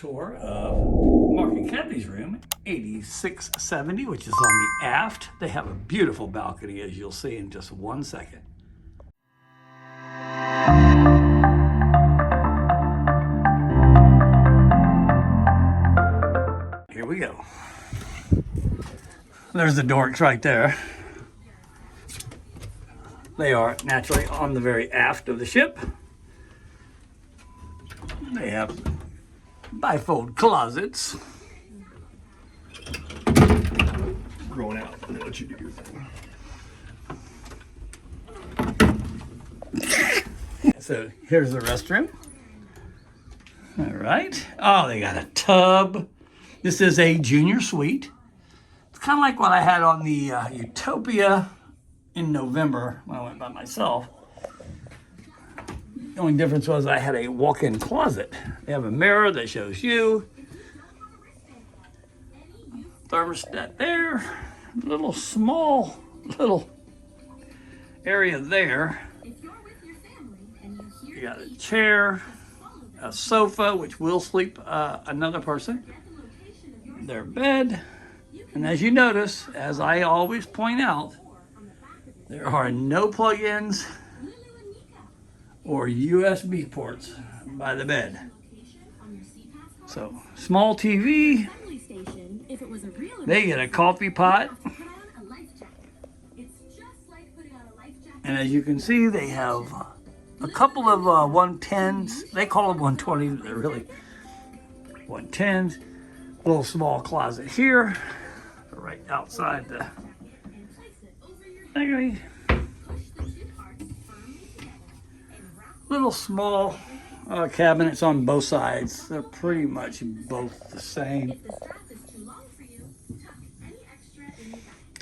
tour of Mark and Kathy's room, 8670, which is on the aft. They have a beautiful balcony, as you'll see in just 1 second. Here we go. There's the dorks right there. They are naturally on the very aft of the ship. They have bifold closets. Growing out. I'm gonna let you do your thing. So here's the restroom. All right. Oh, they got a tub. This is a junior suite. It's kind of like what I had on the Utopia in November when I went by myself. The only difference was I had a walk-in closet. They have a mirror that shows you. Thermostat there. Little small area there. You got a chair, a sofa, which will sleep another person. Their bed. And as you notice, as I always point out, there are no plug-ins or USB ports by the bed. So, small TV. They get a coffee pot. And as you can see, they have a couple of 110s. They call them 120s, they're really 110s. Little small closet here, right outside the thingy. Little small cabinets on both sides. They're pretty much both the same.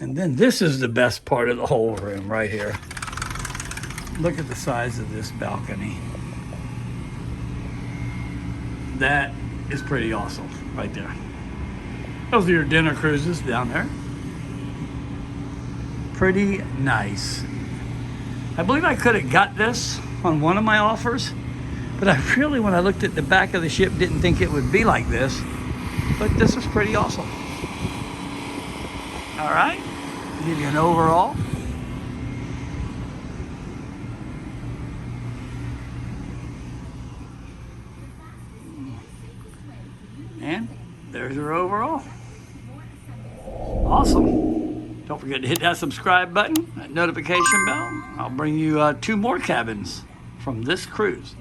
And then this is the best part of the whole room right here. Look at the size of this balcony. That is pretty awesome right there. Those are your dinner cruises down there. Pretty nice. I believe I could have got this on one of my offers, but I really, when I looked at the back of the ship, didn't think it would be like this. But this is pretty awesome. All right, give you an overall. And there's your overall. Awesome. Don't forget to hit that subscribe button, that notification bell. I'll bring you 2 more cabins from this cruise.